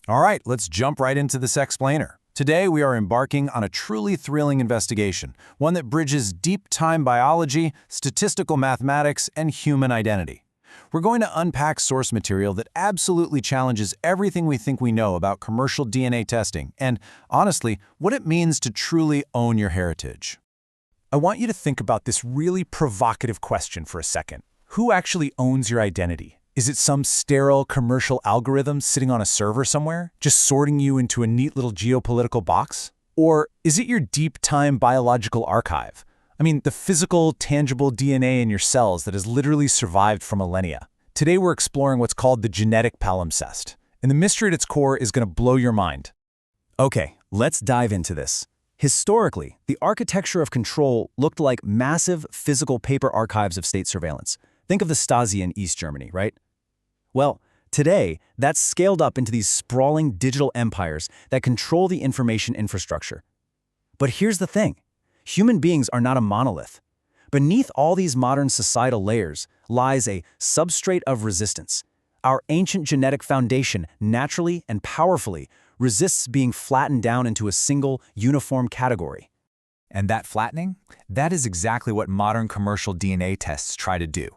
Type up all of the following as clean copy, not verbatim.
All right, let's jump right into this explainer. Today, we are embarking on a truly thrilling investigation, one that bridges deep time biology, statistical mathematics, and human identity. We're going to unpack source material that absolutely challenges everything we think we know about commercial DNA testing and, honestly, what it means to truly own your heritage. I want you to think about this really provocative question for a second. Who actually owns your identity? Is it some sterile commercial algorithm sitting on a server somewhere, just sorting you into a neat little geopolitical box? Or is it your deep-time biological archive? I mean, the physical, tangible DNA in your cells that has literally survived for millennia. Today we're exploring what's called the genetic palimpsest, and the mystery at its core is going to blow your mind. Okay, let's dive into this. Historically, the architecture of control looked like massive physical paper archives of state surveillance. Think of the Stasi in East Germany, right? Well, today, that's scaled up into these sprawling digital empires that control the information infrastructure. But here's the thing. Human beings are not a monolith. Beneath all these modern societal layers lies a substrate of resistance. Our ancient genetic foundation naturally and powerfully resists being flattened down into a single, uniform category. And that flattening? That is exactly what modern commercial DNA tests try to do.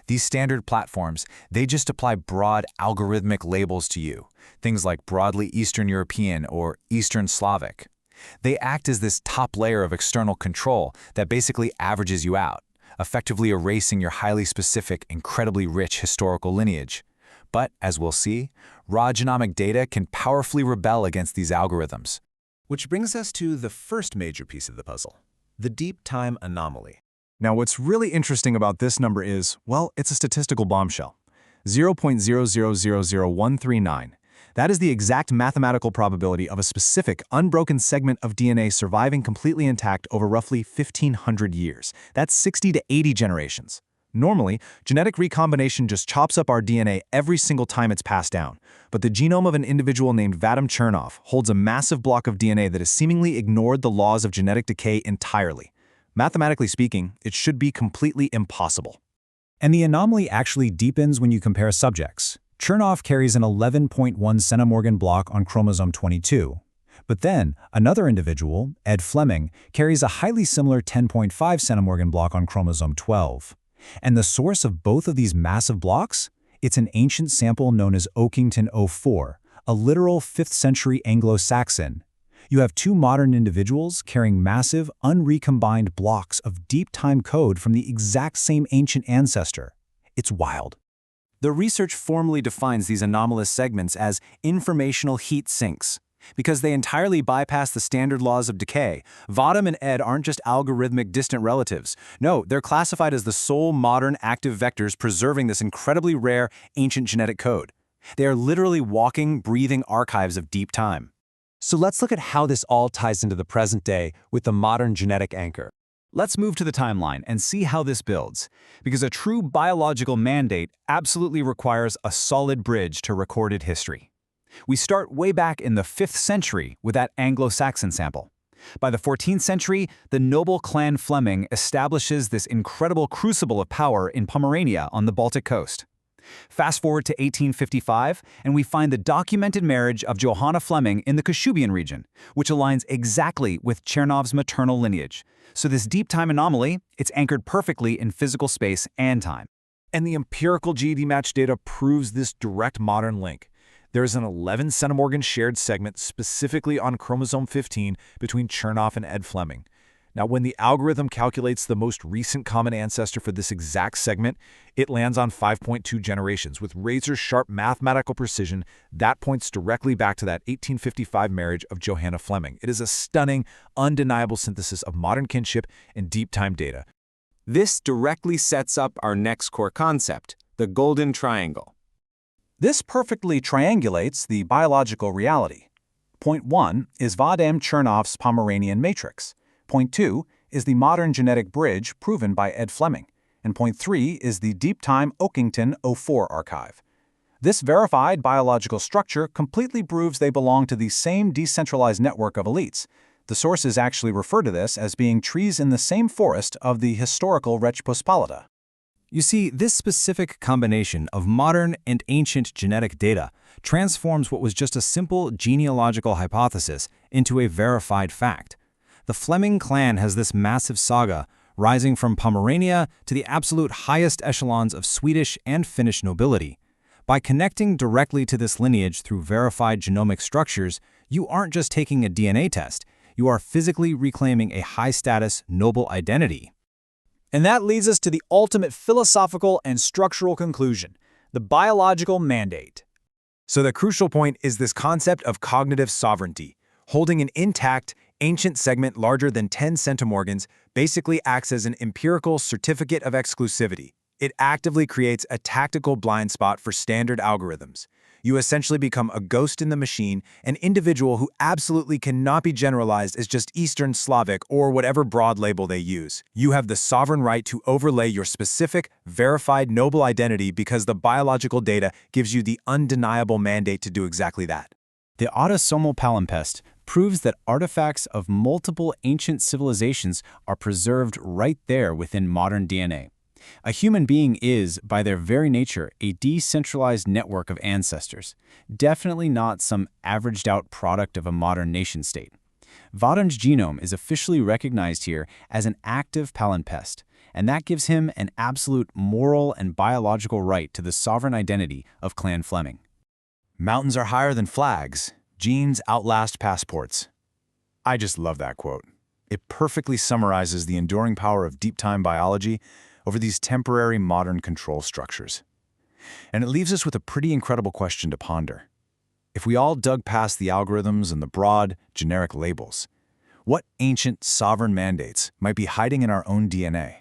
These standard platforms, they just apply broad algorithmic labels to you, things like broadly Eastern European or Eastern Slavic. They act as this top layer of external control that basically averages you out, effectively erasing your highly specific, incredibly rich historical lineage. But, as we'll see, raw genomic data can powerfully rebel against these algorithms. Which brings us to the first major piece of the puzzle, the deep time anomaly. Now, what's really interesting about this number is, well, it's a statistical bombshell. 0.0000139. That is the exact mathematical probability of a specific, unbroken segment of DNA surviving completely intact over roughly 1,500 years. That's 60 to 80 generations. Normally, genetic recombination just chops up our DNA every single time it's passed down. But the genome of an individual named Vadim Chernov holds a massive block of DNA that has seemingly ignored the laws of genetic decay entirely. Mathematically speaking, it should be completely impossible. And the anomaly actually deepens when you compare subjects. Chernov carries an 11.1 centimorgan block on chromosome 22. But then, another individual, Ed Fleming, carries a highly similar 10.5 centimorgan block on chromosome 12. And the source of both of these massive blocks? It's an ancient sample known as Oakington 04, a literal 5th century Anglo-Saxon. You have two modern individuals carrying massive, unrecombined blocks of deep-time code from the exact same ancient ancestor. It's wild. The research formally defines these anomalous segments as informational heat sinks. Because they entirely bypass the standard laws of decay, Vadim and Ed aren't just algorithmic distant relatives. No, they're classified as the sole modern active vectors preserving this incredibly rare ancient genetic code. They are literally walking, breathing archives of deep time. So let's look at how this all ties into the present day with the modern genetic anchor. Let's move to the timeline and see how this builds, because a true biological mandate absolutely requires a solid bridge to recorded history. We start way back in the 5th century with that Anglo-Saxon sample. By the 14th century, the noble clan Fleming establishes this incredible crucible of power in Pomerania on the Baltic coast. Fast forward to 1855, and we find the documented marriage of Johanna Fleming in the Kashubian region, which aligns exactly with Chernov's maternal lineage. So this deep time anomaly, it's anchored perfectly in physical space and time. And the empirical GEDmatch data proves this direct modern link. There's an 11 centimorgan shared segment specifically on chromosome 15 between Chernov and Ed Fleming. Now, when the algorithm calculates the most recent common ancestor for this exact segment, it lands on 5.2 generations. With razor-sharp mathematical precision, that points directly back to that 1855 marriage of Johanna Fleming. It is a stunning, undeniable synthesis of modern kinship and deep-time data. This directly sets up our next core concept, the golden triangle. This perfectly triangulates the biological reality. Point 1 is Vadim Chernov's Pomeranian matrix. Point 2 is the modern genetic bridge proven by Ed Fleming. And point 3 is the deep-time Oakington 04 archive. This verified biological structure completely proves they belong to the same decentralized network of elites. The sources actually refer to this as being trees in the same forest of the historical Rzeczpospolita. You see, this specific combination of modern and ancient genetic data transforms what was just a simple genealogical hypothesis into a verified fact. The Fleming clan has this massive saga, rising from Pomerania to the absolute highest echelons of Swedish and Finnish nobility. By connecting directly to this lineage through verified genomic structures, you aren't just taking a DNA test, you are physically reclaiming a high-status, noble identity. And that leads us to the ultimate philosophical and structural conclusion, the biological mandate. So the crucial point is this concept of cognitive sovereignty. Holding an intact, ancient segment larger than 10 centimorgans basically acts as an empirical certificate of exclusivity. It actively creates a tactical blind spot for standard algorithms. You essentially become a ghost in the machine, an individual who absolutely cannot be generalized as just Eastern Slavic or whatever broad label they use. You have the sovereign right to overlay your specific, verified noble identity because the biological data gives you the undeniable mandate to do exactly that. The autosomal palimpsest proves that artifacts of multiple ancient civilizations are preserved right there within modern DNA. A human being is, by their very nature, a decentralized network of ancestors, definitely not some averaged-out product of a modern nation-state. Vadom's genome is officially recognized here as an active palimpsest, and that gives him an absolute moral and biological right to the sovereign identity of Clan Fleming. Mountains are higher than flags. Genes outlast passports. I just love that quote. It perfectly summarizes the enduring power of deep-time biology over these temporary modern control structures. And it leaves us with a pretty incredible question to ponder. If we all dug past the algorithms and the broad, generic labels, what ancient, sovereign mandates might be hiding in our own DNA?